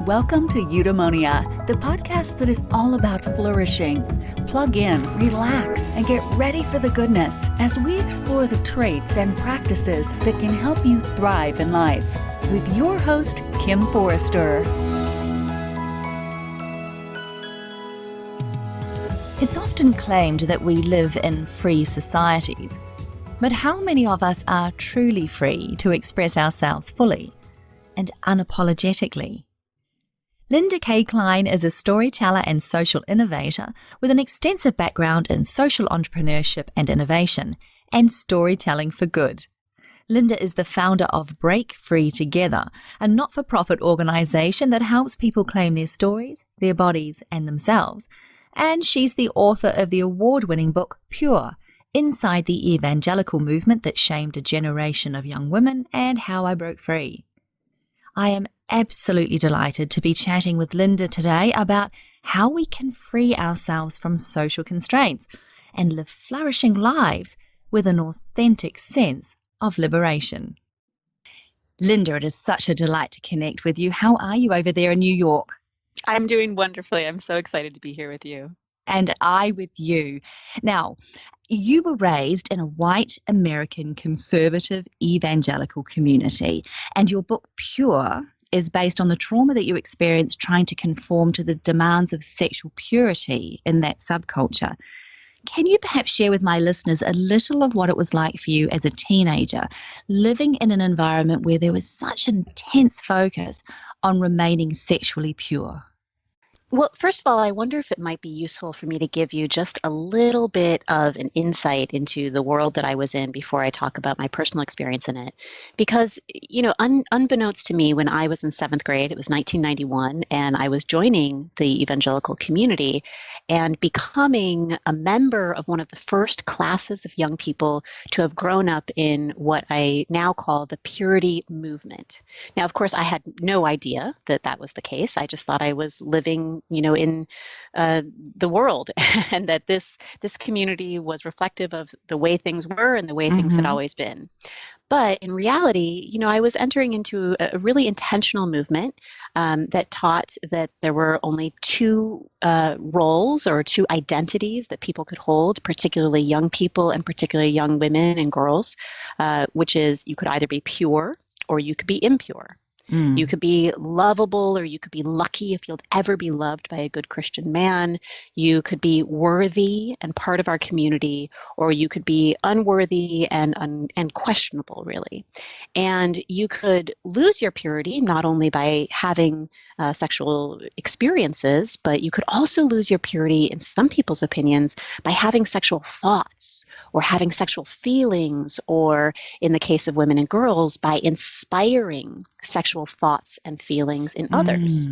Welcome to Eudaemonia, the podcast that is all about flourishing. Plug in, relax, and get ready for the goodness as we explore the traits and practices that can help you thrive in life. With your host, Kim Forrester. It's often claimed that we live in free societies, but how many of us are truly free to express ourselves fully and unapologetically? Linda Kay Klein is a storyteller and social innovator with an extensive background in social entrepreneurship and innovation and storytelling for good. Linda is the founder of Break Free Together, a not-for-profit organization that helps people claim their stories, their bodies, and themselves. And she's the author of the award-winning book Pure, Inside the Evangelical Movement That Shamed a Generation of Young Women and How I Broke Free. I am absolutely delighted to be chatting with Linda today about how we can free ourselves from social constraints and live flourishing lives with an authentic sense of liberation. Linda, it is such a delight to connect with you. How are you over there in New York? I'm doing wonderfully. I'm so excited to be here with you. And I with you. Now, you were raised in a white American conservative evangelical community, and your book Pure is based on the trauma that you experienced trying to conform to the demands of sexual purity in that subculture. Can you perhaps share with my listeners a little of what it was like for you as a teenager, living in an environment where there was such intense focus on remaining sexually pure? Well, first of all, I wonder if it might be useful for me to give you just a little bit of an insight into the world that I was in before I talk about my personal experience in it. Because, unbeknownst to me, when I was in seventh grade, it was 1991, and I was joining the evangelical community and becoming a member of one of the first classes of young people to have grown up in what I now call the purity movement. Now, of course, I had no idea that that was the case. I just thought I was living in the world, and that this community was reflective of the way things were and the way things had always been. But in reality, I was entering into a really intentional movement that taught that there were only two roles or two identities that people could hold, particularly young people and particularly young women and girls, which is you could either be pure or you could be impure. You could be lovable, or you could be lucky if you'll ever be loved by a good Christian man. You could be worthy and part of our community, or you could be unworthy and questionable, really. And you could lose your purity not only by having sexual experiences, but you could also lose your purity, in some people's opinions, by having sexual thoughts or having sexual feelings, or in the case of women and girls, by inspiring sexual thoughts and feelings in others.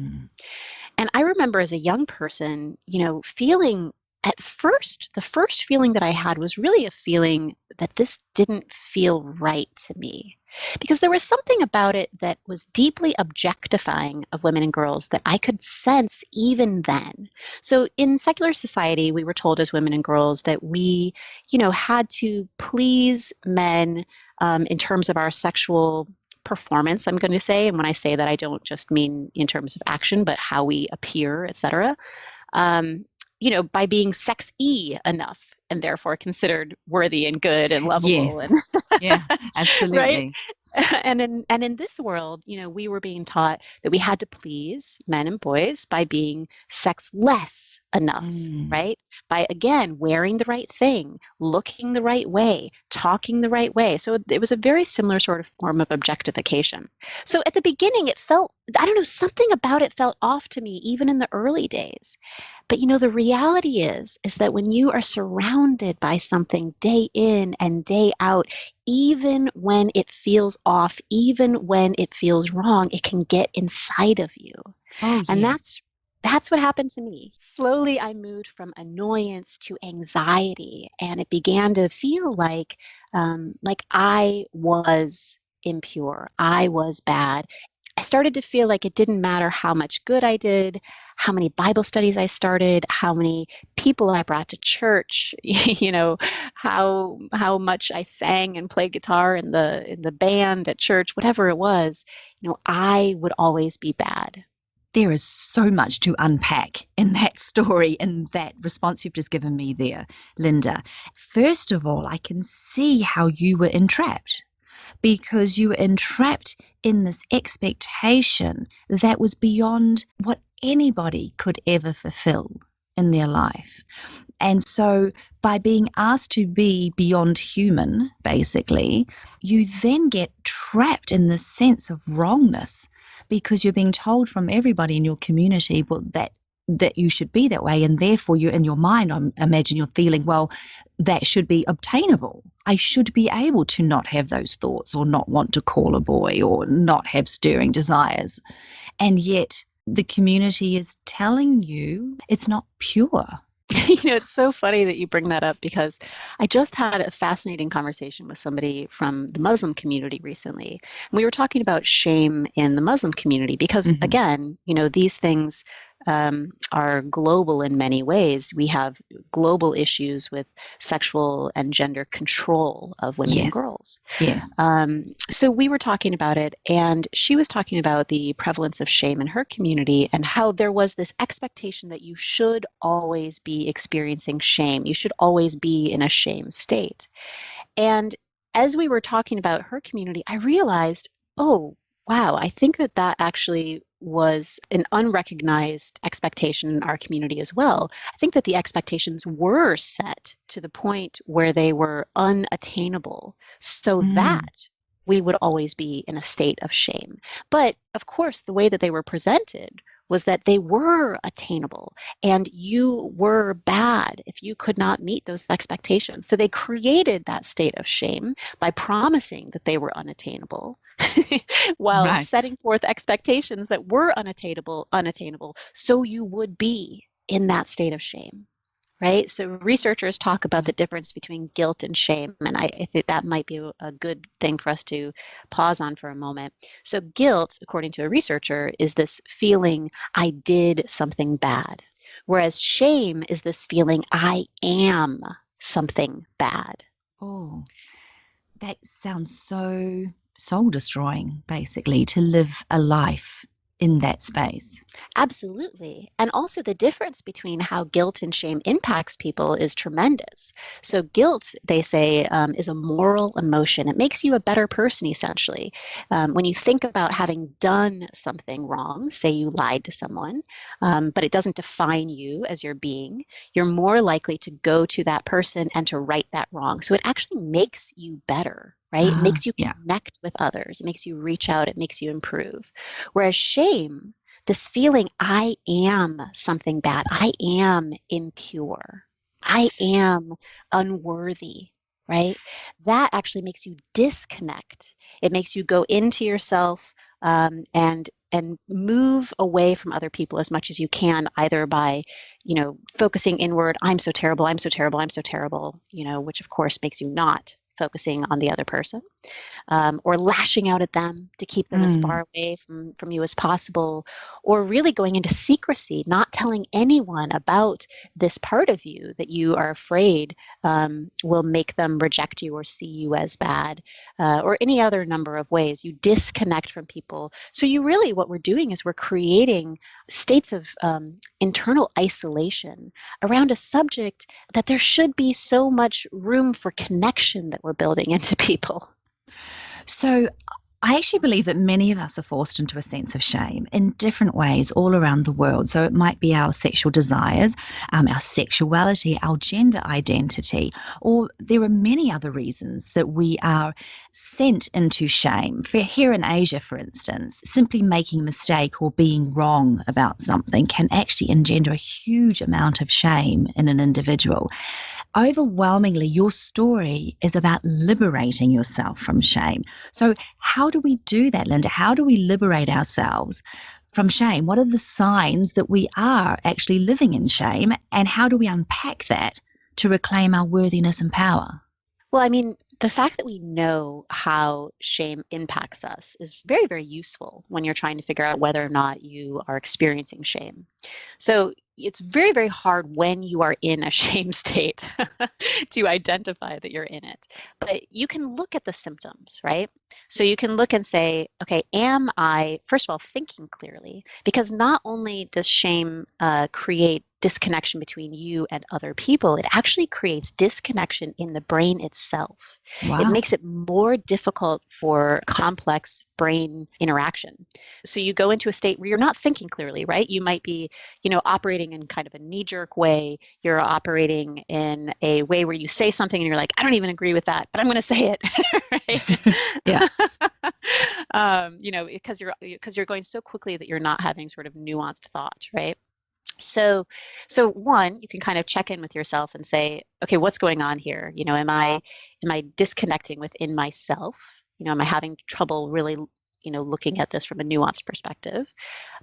And I remember as a young person, feeling at first, the first feeling that I had was really a feeling that this didn't feel right to me, because there was something about it that was deeply objectifying of women and girls that I could sense even then. So in secular society, we were told as women and girls that we, had to please men in terms of our sexual performance, I'm going to say. And when I say that, I don't just mean in terms of action, but how we appear, etc. By being sex-y enough, and therefore considered worthy and good and lovable. Yes. And Yeah, absolutely. Right? And in this world, we were being taught that we had to please men and boys by being sexless enough, right? By, again, wearing the right thing, looking the right way, talking the right way. So it was a very similar sort of form of objectification. So at the beginning, it felt, something about it felt off to me, even in the early days. But, the reality is that when you are surrounded by something day in and day out, even when it feels off, even when it feels wrong, it can get inside of you. Oh, yes. And that's what happened to me. Slowly, I moved from annoyance to anxiety, and it began to feel like I was impure. I was bad. I started to feel like it didn't matter how much good I did, how many Bible studies I started, how many people I brought to church, how much I sang and played guitar in the band at church, whatever it was, I would always be bad. There is so much to unpack in that story, in that response you've just given me there, Linda. First of all, I can see how you were entrapped, because you were entrapped in this expectation that was beyond what anybody could ever fulfill in their life. And so by being asked to be beyond human, basically, you then get trapped in this sense of wrongness, because you're being told from everybody in your community, well, that you should be that way, and therefore you're in your mind, I imagine you're feeling, well, that should be obtainable. I should be able to not have those thoughts, or not want to call a boy, or not have stirring desires. And yet the community is telling you it's not pure. It's so funny that you bring that up, because I just had a fascinating conversation with somebody from the Muslim community recently. And we were talking about shame in the Muslim community because, again, these things are global in many ways. We have global issues with sexual and gender control of women and girls. Yes. So we were talking about it, and she was talking about the prevalence of shame in her community and how there was this expectation that you should always be experiencing shame. You should always be in a shame state. And as we were talking about her community, I realized, oh, wow, I think that actually was an unrecognized expectation in our community as well. I think that the expectations were set to the point where they were unattainable, so that we would always be in a state of shame. But of course, the way that they were presented was that they were attainable, and you were bad if you could not meet those expectations. So they created that state of shame by promising that they were unattainable while setting forth expectations that were unattainable, so you would be in that state of shame. Right? So researchers talk about the difference between guilt and shame, and I think that might be a good thing for us to pause on for a moment. So guilt, according to a researcher, is this feeling, I did something bad, whereas shame is this feeling, I am something bad. Oh, that sounds so soul-destroying, basically, to live a life in that space. Absolutely. And also the difference between how guilt and shame impacts people is tremendous. So guilt, they say, is a moral emotion. It makes you a better person, essentially. When you think about having done something wrong, say you lied to someone, but it doesn't define you as your being, you're more likely to go to that person and to right that wrong. So it actually makes you better. Right? It makes you connect with others. It makes you reach out. It makes you improve. Whereas shame, this feeling, I am something bad. I am impure. I am unworthy, right? That actually makes you disconnect. It makes you go into yourself and move away from other people as much as you can, either by, focusing inward, I'm so terrible, I'm so terrible, I'm so terrible, which of course makes you not focusing on the other person, or lashing out at them to keep them as far away from you as possible, or really going into secrecy, not telling anyone about this part of you that you are afraid will make them reject you or see you as bad, or any other number of ways. You disconnect from people. So what we're doing is we're creating states of internal isolation around a subject that there should be so much room for connection that we're building into people. So I actually believe that many of us are forced into a sense of shame in different ways all around the world. So it might be our sexual desires, our sexuality, our gender identity, or there are many other reasons that we are sent into shame. Here in Asia, for instance, simply making a mistake or being wrong about something can actually engender a huge amount of shame in an individual. Overwhelmingly, your story is about liberating yourself from shame. So how do we do that, Linda? How do we liberate ourselves from shame? What are the signs that we are actually living in shame? And how do we unpack that to reclaim our worthiness and power? Well, the fact that we know how shame impacts us is very, very useful when you're trying to figure out whether or not you are experiencing shame. So it's very, very hard when you are in a shame state to identify that you're in it. But you can look at the symptoms, right? So you can look and say, okay, am I, first of all, thinking clearly? Because not only does shame create disconnection between you and other people, it actually creates disconnection in the brain itself. It Wow. makes it more difficult for complex brain interaction. So you go into a state where you're not thinking clearly, right? You might be, operating in kind of a knee-jerk way. You're operating in a way where you say something and you're like, I don't even agree with that, but I'm going to say it, right? Yeah. Because you're going so quickly that you're not having sort of nuanced thought, right? So one, you can kind of check in with yourself and say, okay, what's going on here? Am I disconnecting within myself? Am I having trouble really, looking at this from a nuanced perspective?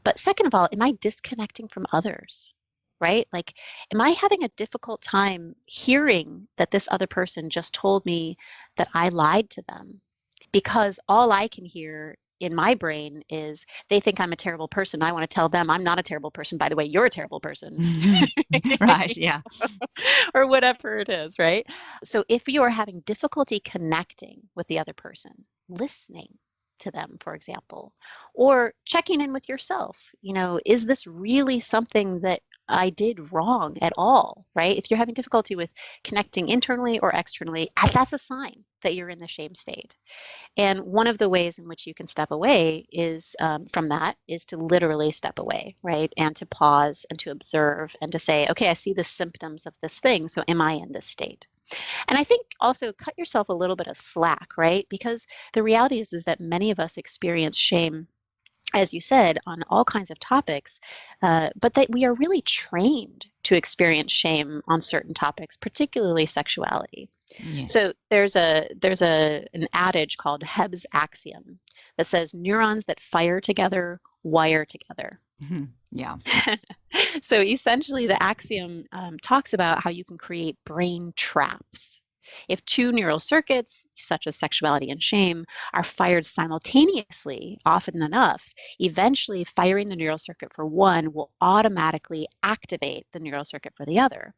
But second of all, am I disconnecting from others? Right? Like, am I having a difficult time hearing that this other person just told me that I lied to them? Because all I can hear in my brain is they think I'm a terrible person. I want to tell them I'm not a terrible person. By the way, you're a terrible person. Right. Yeah. Or whatever it is, right? So if you are having difficulty connecting with the other person, listening to them, for example, or checking in with yourself, is this really something that I did wrong at all, right? If you're having difficulty with connecting internally or externally, that's a sign that you're in the shame state. And one of the ways in which you can step away is from that is to literally step away, right? And to pause and to observe and to say, okay, I see the symptoms of this thing. So am I in this state? And I think also cut yourself a little bit of slack, right? Because the reality is that many of us experience shame, as you said, on all kinds of topics, but that we are really trained to experience shame on certain topics, particularly sexuality. Yeah. So there's an adage called Hebb's axiom that says neurons that fire together wire together. Yeah. So essentially, the axiom talks about how you can create brain traps. If two neural circuits, such as sexuality and shame, are fired simultaneously often enough, eventually firing the neural circuit for one will automatically activate the neural circuit for the other.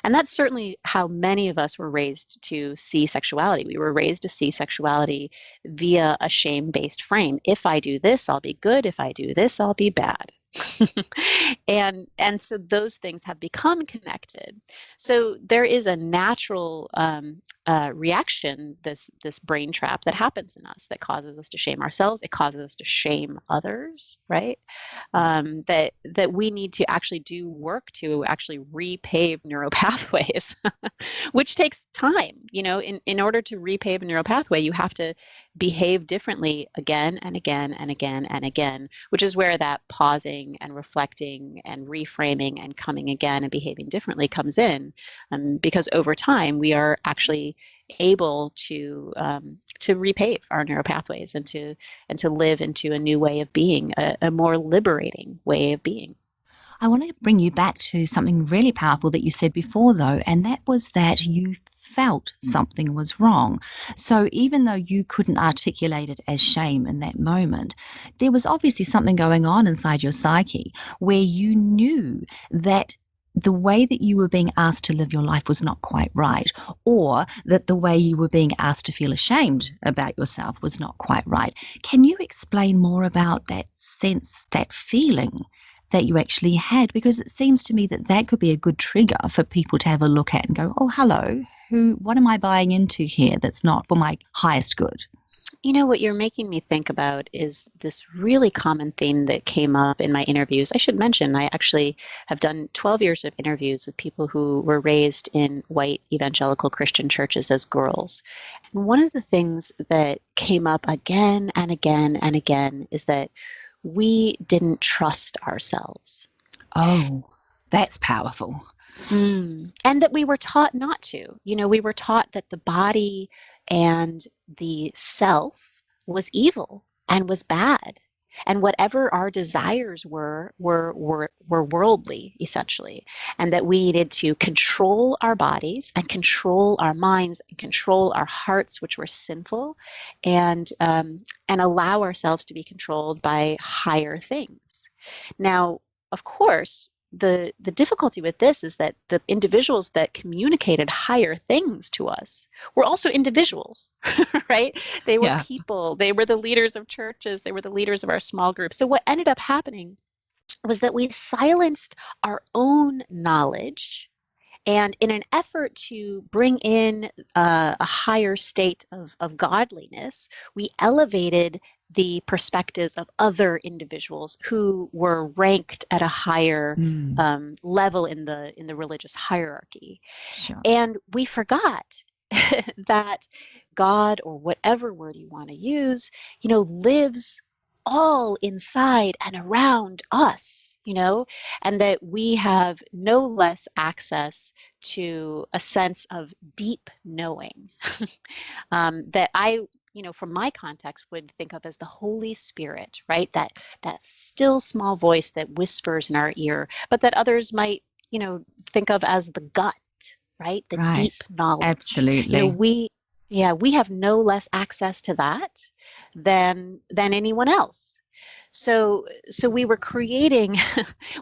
And that's certainly how many of us were raised to see sexuality. We were raised to see sexuality via a shame-based frame. If I do this, I'll be good. If I do this, I'll be bad. and so those things have become connected. So there is a natural reaction, this brain trap that happens in us that causes us to shame ourselves. It causes us to shame others, right? That we need to actually do work to actually repave neural pathways, which takes time. In order to repave a neural pathway, you have to behave differently again and again and again and again, which is where that pausing and reflecting and reframing and coming again and behaving differently comes in, because over time we are actually able to repave our neural pathways and to live into a new way of being, a more liberating way of being. I want to bring you back to something really powerful that you said before, though, and that was that you felt something was wrong. So even though you couldn't articulate it as shame in that moment, there was obviously something going on inside your psyche where you knew that the way that you were being asked to live your life was not quite right, or that the way you were being asked to feel ashamed about yourself was not quite right. Can you explain more about that sense, that feeling that you actually had? Because it seems to me that that could be a good trigger for people to have a look at and go, oh, hello, what am I buying into here that's not for my highest good? What you're making me think about is this really common theme that came up in my interviews. I should mention, I actually have done 12 years of interviews with people who were raised in white evangelical Christian churches as girls. And one of the things that came up again and again and again is that we didn't trust ourselves. Oh, that's powerful. And that we were taught not to. We were taught that the body and the self was evil and was bad. And whatever our desires were worldly, essentially, and that we needed to control our bodies and control our minds and control our hearts, which were sinful, and allow ourselves to be controlled by higher things. Now, of course, the difficulty with this is that the individuals that communicated higher things to us were also individuals, right? They were Yeah. people. They were the leaders of churches. They were the leaders of our small groups. So what ended up happening was that we silenced our own knowledge, and in an effort to bring in a higher state of godliness, we elevated the perspectives of other individuals who were ranked at a higher level in the religious hierarchy. Sure. And we forgot that God, or whatever word you want to use, lives all inside and around us, and that we have no less access to a sense of deep knowing that from my context, would think of as the Holy Spirit, right? That still small voice that whispers in our ear, but that others might, think of as the gut, right? The Right. deep knowledge. Absolutely. We have no less access to that than anyone else. So we were creating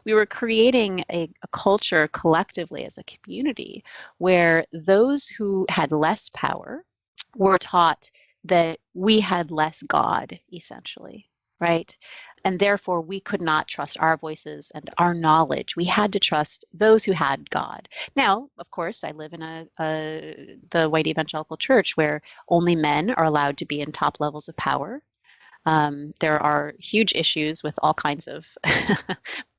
a culture collectively as a community where those who had less power were taught that we had less God, essentially, right? And therefore, we could not trust our voices and our knowledge. We had to trust those who had God. Now, of course, I live in the white evangelical church where only men are allowed to be in top levels of power. There are huge issues with all kinds of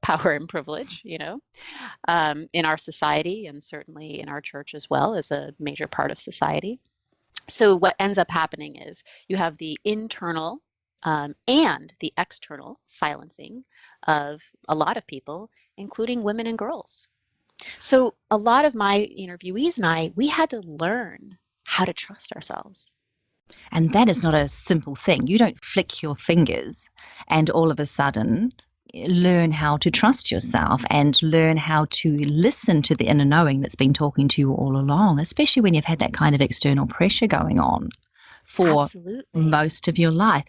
power and privilege, in our society, and certainly in our church as well, as a major part of society. So what ends up happening is you have the internal and the external silencing of a lot of people, including women and girls. So a lot of my interviewees and I, we had to learn how to trust ourselves. And that is not a simple thing. You don't flick your fingers and all of a sudden learn how to trust yourself and learn how to listen to the inner knowing that's been talking to you all along, especially when you've had that kind of external pressure going on for Absolutely. most of your life.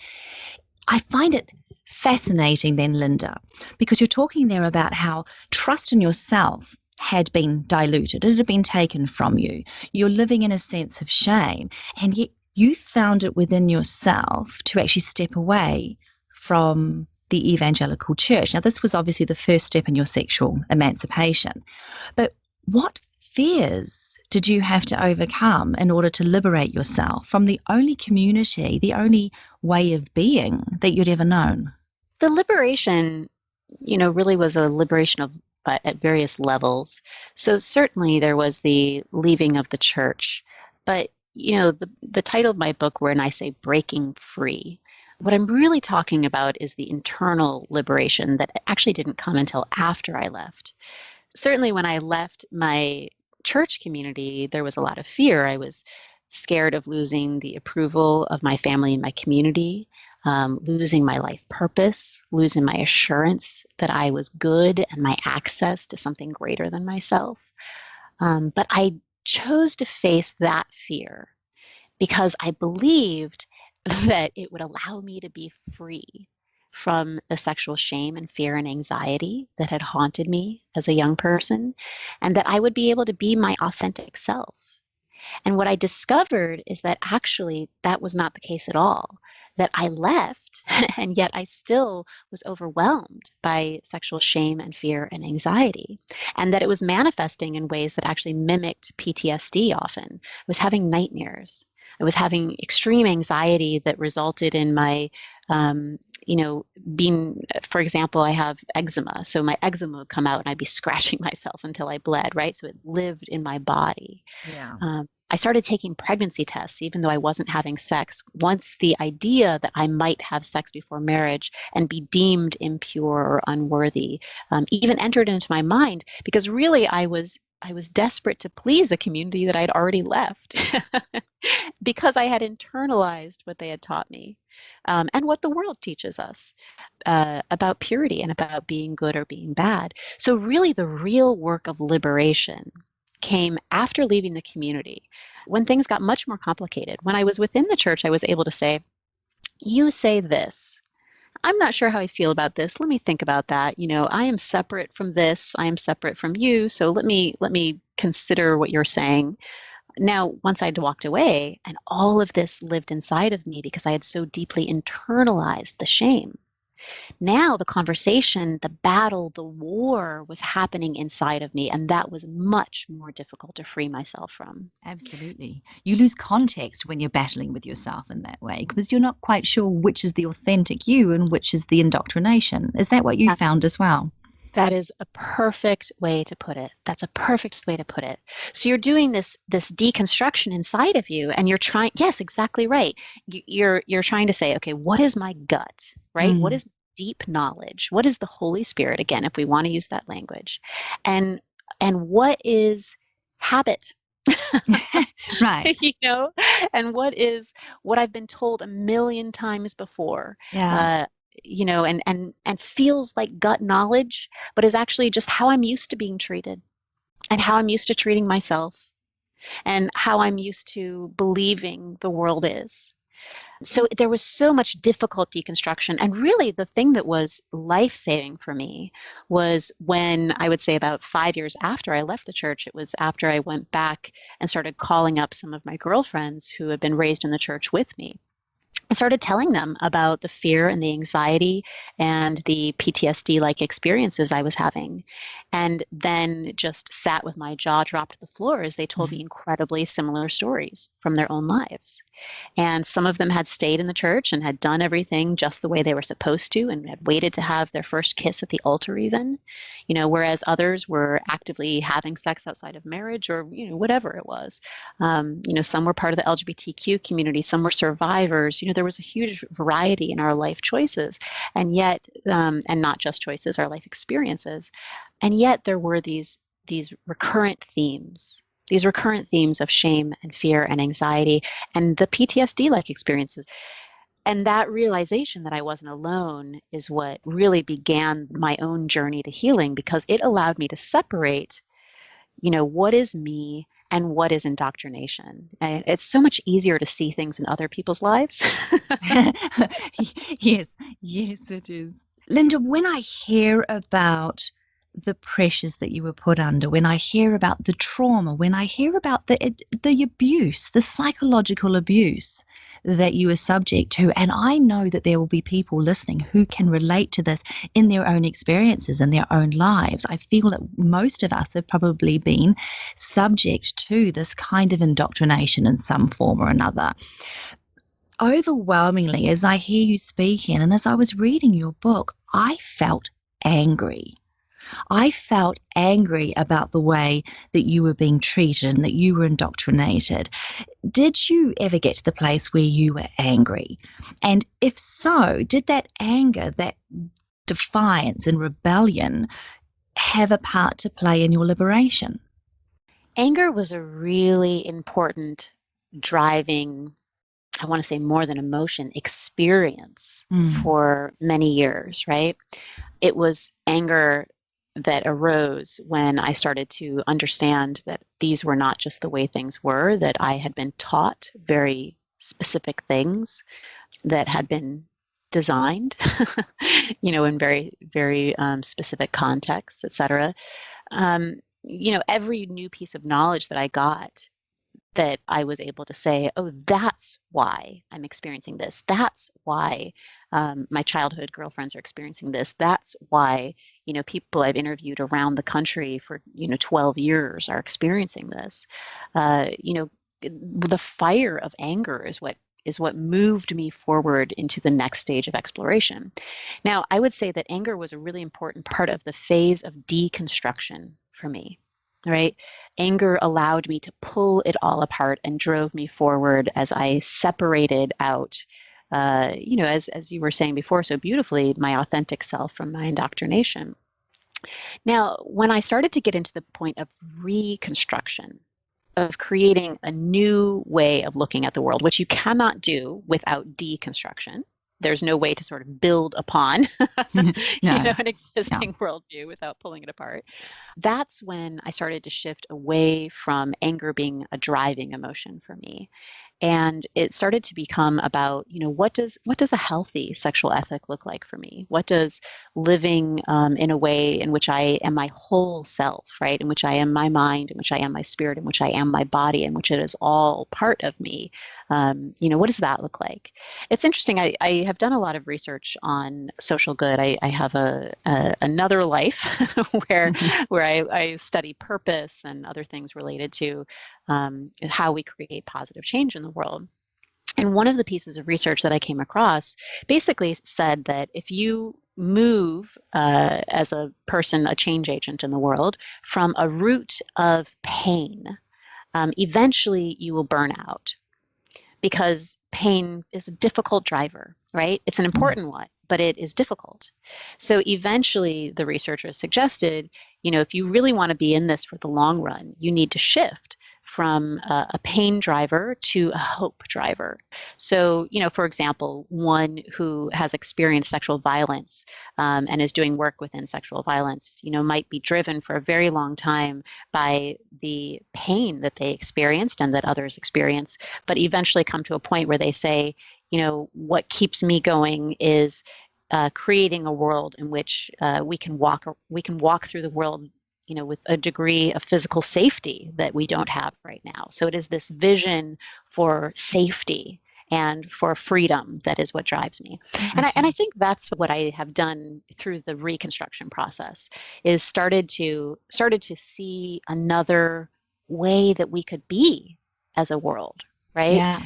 I find it fascinating then, Linda, because you're talking there about how trust in yourself had been diluted. It had been taken from you. You're living in a sense of shame, and yet you found it within yourself to actually step away from the evangelical church. Now, this was obviously the first step in your sexual emancipation. But what fears did you have to overcome in order to liberate yourself from the only community, the only way of being that you'd ever known? The liberation, really was a liberation of at various levels. So certainly there was the leaving of the church, but the title of my book, when I say breaking free, what I'm really talking about is the internal liberation that actually didn't come until after I left. Certainly when I left my church community, there was a lot of fear. I was scared of losing the approval of my family and my community, losing my life purpose, losing my assurance that I was good and my access to something greater than myself. But I chose to face that fear because I believed that it would allow me to be free from the sexual shame and fear and anxiety that had haunted me as a young person, and that I would be able to be my authentic self. And what I discovered is that actually that was not the case at all, that I left and yet I still was overwhelmed by sexual shame and fear and anxiety, and that it was manifesting in ways that actually mimicked PTSD often. I was having nightmares. I was having extreme anxiety that resulted in my, being, for example, I have eczema. So my eczema would come out and I'd be scratching myself until I bled, right? So it lived in my body. Yeah. I started taking pregnancy tests, even though I wasn't having sex, once the idea that I might have sex before marriage and be deemed impure or unworthy even entered into my mind, because really I was I was desperate to please a community that I'd already left because I had internalized what they had taught me, and what the world teaches us about purity and about being good or being bad. So really the real work of liberation came after leaving the community, when things got much more complicated. When I was within the church, I was able to say, you say this. I'm not sure how I feel about this. Let me think about that. I am separate from this. I am separate from you. So let me consider what you're saying. Now, once I'd walked away and all of this lived inside of me because I had so deeply internalized the shame, now the conversation, the battle, the war was happening inside of me. And that was much more difficult to free myself from. Absolutely. You lose context when you're battling with yourself in that way because you're not quite sure which is the authentic you and which is the indoctrination. Is that what you found as well? That is a perfect way to put it. That's a perfect way to put it. So you're doing this deconstruction inside of you, and you're trying. Yes, exactly right. You're trying to say, okay, what is my gut, right? What is deep knowledge? What is the Holy Spirit? Again, if we want to use that language, and what is habit? Right. And what I've been told a million times before. Yeah. And feels like gut knowledge, but is actually just how I'm used to being treated and how I'm used to treating myself and how I'm used to believing the world is. So there was so much difficult deconstruction. And really the thing that was life-saving for me was when, I would say about 5 years after I left the church, it was after I went back and started calling up some of my girlfriends who had been raised in the church with me. I started telling them about the fear and the anxiety and the PTSD-like experiences I was having, and then just sat with my jaw dropped to the floor as they told me incredibly similar stories from their own lives. And some of them had stayed in the church and had done everything just the way they were supposed to and had waited to have their first kiss at the altar even, whereas others were actively having sex outside of marriage or, whatever it was. Some were part of the LGBTQ community, some were survivors. There was a huge variety in our life choices, and yet, and not just choices, our life experiences. And yet there were these recurrent themes. These recurrent themes of shame and fear and anxiety and the PTSD-like experiences. And that realization that I wasn't alone is what really began my own journey to healing, because it allowed me to separate, what is me and what is indoctrination. And it's so much easier to see things in other people's lives. Yes, it is. Linda, when I hear about the pressures that you were put under, when I hear about the trauma, when I hear about the abuse, the psychological abuse that you were subject to, and I know that there will be people listening who can relate to this in their own experiences, in their own lives. I feel that most of us have probably been subject to this kind of indoctrination in some form or another. Overwhelmingly, as I hear you speaking and as I was reading your book, I felt angry. I felt angry about the way that you were being treated and that you were indoctrinated. Did you ever get to the place where you were angry? And if so, did that anger, that defiance and rebellion have a part to play in your liberation? Anger was a really important driving, I want to say more than emotion, experience for many years, right? It was anger that arose when I started to understand that these were not just the way things were, that I had been taught very specific things that had been designed, in very, very specific contexts, et cetera. Every new piece of knowledge that I got, that I was able to say, oh, that's why I'm experiencing this. That's why my childhood girlfriends are experiencing this. That's why, people I've interviewed around the country for, 12 years are experiencing this. The fire of anger is what moved me forward into the next stage of exploration. Now, I would say that anger was a really important part of the phase of deconstruction for me. Right? Anger allowed me to pull it all apart and drove me forward as I separated out, as you were saying before so beautifully, my authentic self from my indoctrination. Now, when I started to get into the point of reconstruction, of creating a new way of looking at the world, which you cannot do without deconstruction. There's no way to sort of build upon No. an Yeah. existing worldview without pulling it apart. That's when I started to shift away from anger being a driving emotion for me, and it started to become about, what does a healthy sexual ethic look like for me? What does living in a way in which I am my whole self, right, in which I am my mind, in which I am my spirit, in which I am my body, in which it is all part of me, what does that look like? It's interesting. I have done a lot of research on social good. I have another life where I study purpose and other things related to how we create positive change in the world. And one of the pieces of research that I came across basically said that if you move as a person, a change agent in the world, from a route of pain, eventually you will burn out, because pain is a difficult driver, right? It's an Yeah. important one, but it is difficult. So eventually, the researchers suggested, if you really want to be in this for the long run, you need to shift from a pain driver to a hope driver. So, for example, one who has experienced sexual violence and is doing work within sexual violence, might be driven for a very long time by the pain that they experienced and that others experience, but eventually come to a point where they say, what keeps me going is creating a world in which we can walk through the world, with a degree of physical safety that we don't have right now. So it is this vision for safety and for freedom that is what drives me. And I think that's what I have done through the reconstruction process, is started to see another way that we could be as a world, right? Yeah.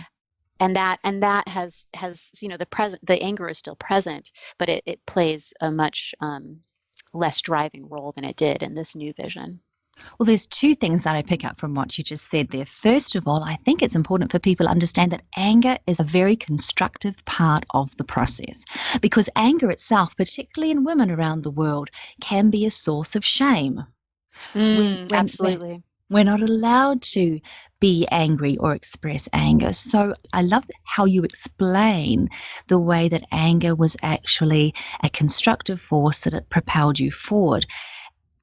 And that has the anger is still present, but it plays a much less driving role than it did in this new vision. Well, there's two things that I pick up from what you just said there. First of all, I think it's important for people to understand that anger is a very constructive part of the process, because anger itself, particularly in women around the world, can be a source of shame. When, when, when Absolutely. we're not allowed to be angry or express anger. So I love how you explain the way that anger was actually a constructive force that it propelled you forward.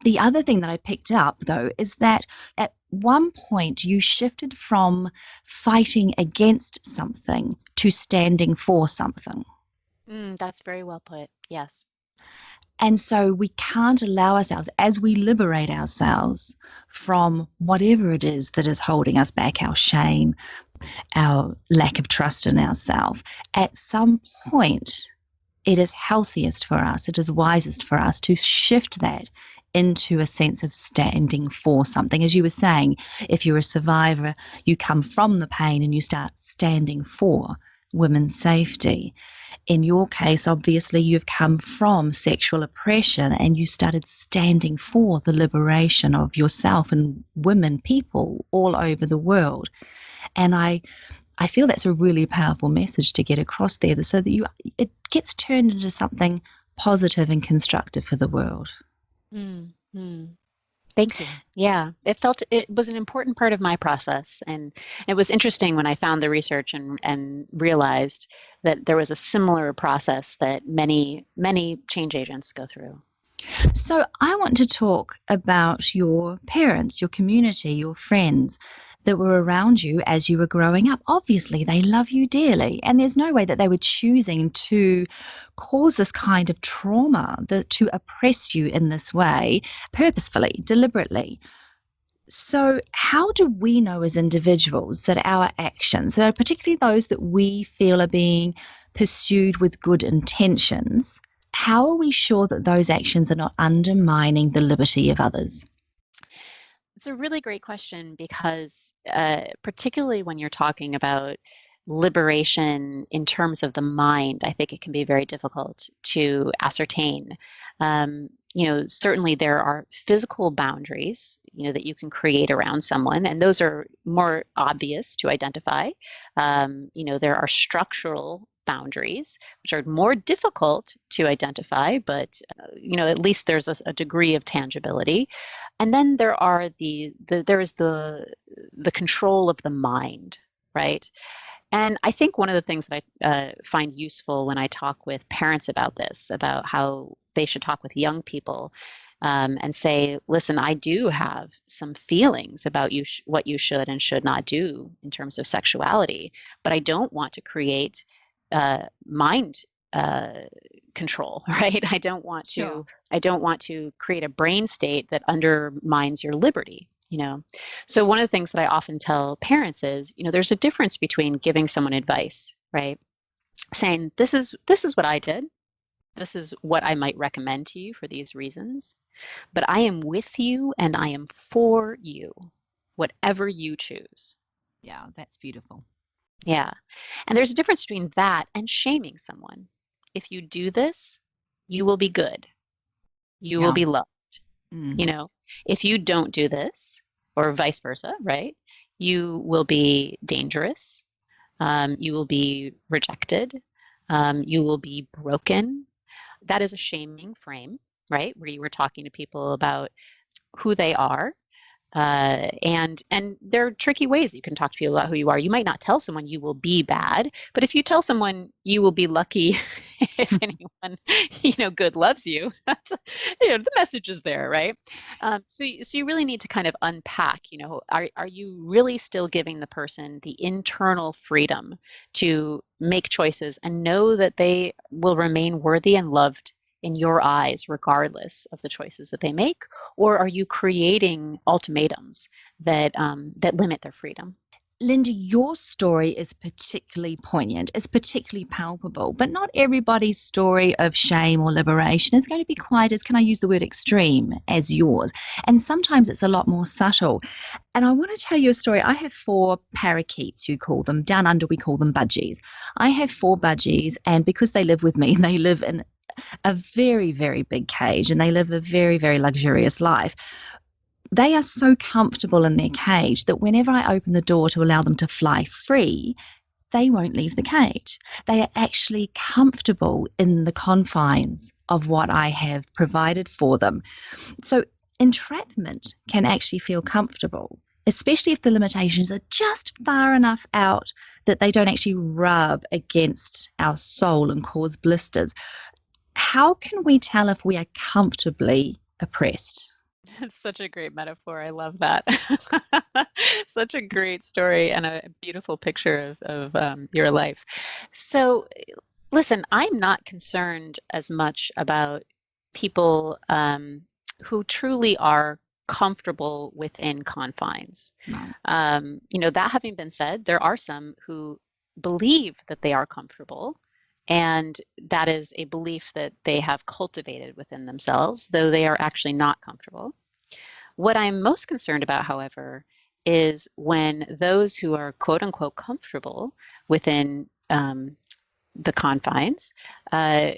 The other thing that I picked up, though, is that at one point you shifted from fighting against something to standing for something. That's very well put. Yes. And so we can't allow ourselves, as we liberate ourselves from whatever it is that is holding us back, our shame, our lack of trust in ourselves, at some point, it is healthiest for us, it is wisest for us to shift that into a sense of standing for something. As you were saying, if you're a survivor, you come from the pain and you start standing for women's safety. In your case, obviously, you've come from sexual oppression and you started standing for the liberation of yourself and women, people all over the world. And I feel that's a really powerful message to get across there, so that it gets turned into something positive and constructive for the world. Mm-hmm. Thank you. Yeah, it was an important part of my process, and it was interesting when I found the research and realized that there was a similar process that many change agents go through. So I want to talk about your parents, your community, your friends that were around you as you were growing up. Obviously, they love you dearly, and there's no way that they were choosing to cause this kind of trauma, to oppress you in this way, purposefully, deliberately. So, how do we know as individuals that our actions, so particularly those that we feel are being pursued with good intentions, how are we sure that those actions are not undermining the liberty of others? It's a really great question, because particularly when you're talking about liberation in terms of the mind, I think it can be very difficult to ascertain. Certainly there are physical boundaries, that you can create around someone, and those are more obvious to identify. There are structural boundaries, which are more difficult to identify, but at least there's a degree of tangibility. And then there are there is the control of the mind, right? And I think one of the things that I find useful when I talk with parents about this, about how they should talk with young people, and say, listen, I do have some feelings about what you should and should not do in terms of sexuality, but I don't want to create mind control, right? Sure. I don't want to create a brain state that undermines your liberty. So one of the things that I often tell parents is, there's a difference between giving someone advice, right? Saying, this is what I did. This is what I might recommend to you for these reasons. But I am with you and I am for you, whatever you choose. Yeah, that's beautiful. Yeah. And there's a difference between that and shaming someone. If you do this, you will be good. You will Yeah. be loved. Mm. If you don't do this, or vice versa, right? You will be dangerous. You will be rejected. You will be broken. That is a shaming frame, right? Where you were talking to people about who they are. And there are tricky ways you can talk to people about who you are. You might not tell someone you will be bad, but if you tell someone you will be lucky if anyone good loves you, the message is there, right? So you really need to kind of unpack. Are you really still giving the person the internal freedom to make choices and know that they will remain worthy and loved in your eyes, regardless of the choices that they make? Or are you creating ultimatums that limit their freedom? Linda, your story is particularly poignant, it's particularly palpable, but not everybody's story of shame or liberation is going to be quite as, can I use the word extreme, as yours. And sometimes it's a lot more subtle. And I want to tell you a story. I have 4 parakeets, you call them. Down under, we call them budgies. I have 4 budgies, and because they live with me, they live in a very, very big cage and they live a very, very luxurious life. They are so comfortable in their cage that whenever I open the door to allow them to fly free, they won't leave the cage. They are actually comfortable in the confines of what I have provided for them. So entrapment can actually feel comfortable, especially if the limitations are just far enough out that they don't actually rub against our soul and cause blisters. How can we tell if we are comfortably oppressed? It's such a great metaphor. I love that. Such a great story and a beautiful picture of your life. So, listen, I'm not concerned as much about people who truly are comfortable within confines. No. That having been said, there are some who believe that they are comfortable. And that is a belief that they have cultivated within themselves, though they are actually not comfortable. What I'm most concerned about, however, is when those who are quote unquote comfortable within the confines uh,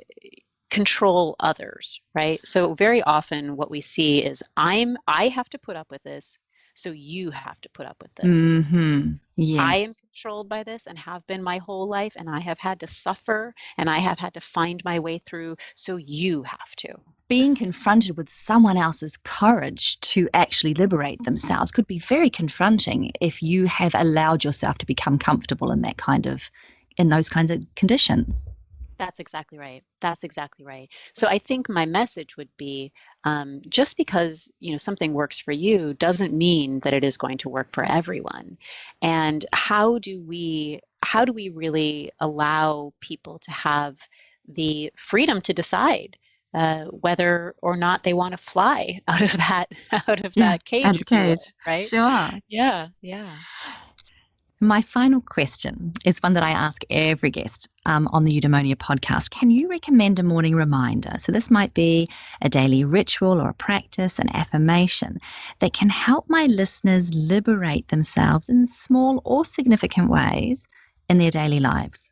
control others, right? So very often what we see is I have to put up with this, so you have to put up with this. Mm-hmm. I am Yes. controlled by this and have been my whole life, and I have had to suffer and I have had to find my way through, so you have to. Being confronted with someone else's courage to actually liberate themselves could be very confronting if you have allowed yourself to become comfortable in those kinds of conditions. That's exactly right. That's exactly right. So I think my message would be, just because something works for you doesn't mean that it is going to work for everyone. And how do we really allow people to have the freedom to decide whether or not they want to fly out of that out of Yeah, that cage, and if you will, cage. right? Sure. Yeah, yeah. My final question is one that I ask every guest on the Eudaemonia podcast. Can you recommend a morning reminder? So this might be a daily ritual or a practice, an affirmation that can help my listeners liberate themselves in small or significant ways in their daily lives.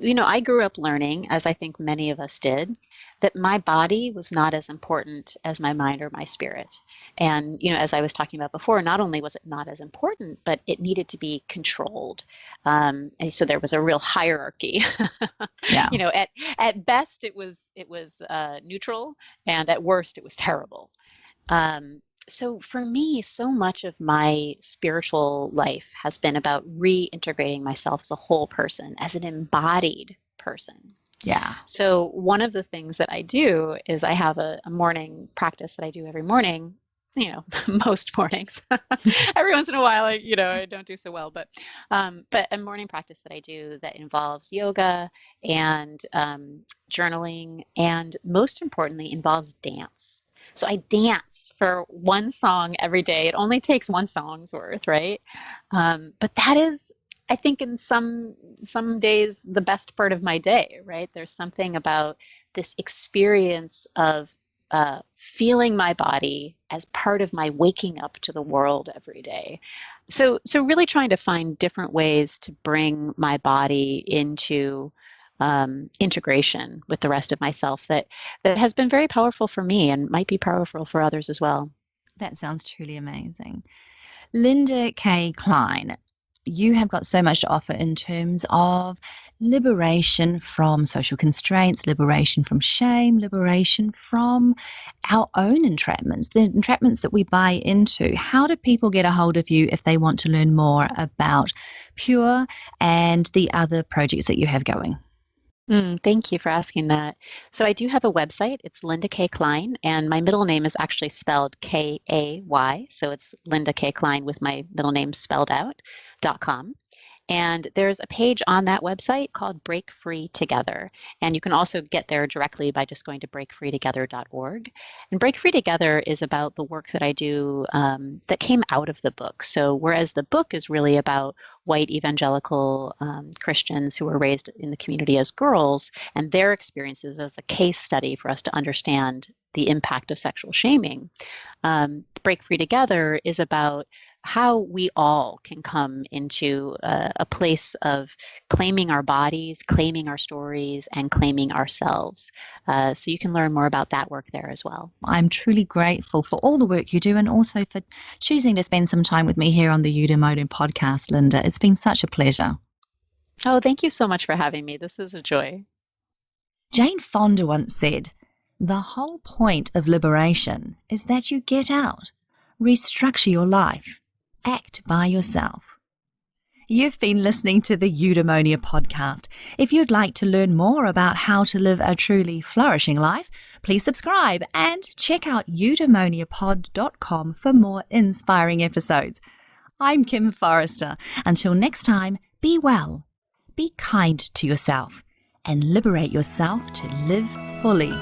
I grew up learning, as I think many of us did, that my body was not as important as my mind or my spirit. And, as I was talking about before, not only was it not as important, but it needed to be controlled. And so there was a real hierarchy. Yeah. At best it was neutral, and at worst it was terrible. So for me, so much of my spiritual life has been about reintegrating myself as a whole person, as an embodied person. Yeah. So one of the things that I do is I have a morning practice that I do every morning. Most mornings. Every once in a while, I don't do so well, but a morning practice that I do that involves yoga and journaling, and most importantly, involves dance. So I dance for one song every day. It only takes one song's worth, right? But that is, I think, in some days, the best part of my day, right? There's something about this experience of feeling my body as part of my waking up to the world every day. So really trying to find different ways to bring my body into integration with the rest of myself that has been very powerful for me and might be powerful for others as well. That sounds truly amazing. Linda Kay Klein, you have got so much to offer in terms of liberation from social constraints, liberation from shame, liberation from our own entrapments, the entrapments that we buy into. How do people get a hold of you if they want to learn more about Pure and the other projects that you have going? Thank you for asking that. So I do have a website. It's Linda Kay Klein, and my middle name is actually spelled Kay. So it's Linda Kay Klein with my middle name spelled out, .com. And there's a page on that website called Break Free Together. And you can also get there directly by just going to breakfreetogether.org. And Break Free Together is about the work that I do that came out of the book. So whereas the book is really about white evangelical Christians who were raised in the community as girls and their experiences as a case study for us to understand the impact of sexual shaming, Break Free Together is about how we all can come into a place of claiming our bodies, claiming our stories, and claiming ourselves. So you can learn more about that work there as well. I'm truly grateful for all the work you do and also for choosing to spend some time with me here on the Eudaemonia podcast, Linda. It's been such a pleasure. Oh, thank you so much for having me. This was a joy. Jane Fonda once said, "The whole point of liberation is that you get out, restructure your life, act by yourself." You've been listening to the Eudaemonia podcast. If you'd like to learn more about how to live a truly flourishing life, please subscribe and check out eudaemoniapod.com for more inspiring episodes. I'm Kim Forrester. Until next time, be well, be kind to yourself, and liberate yourself to live fully.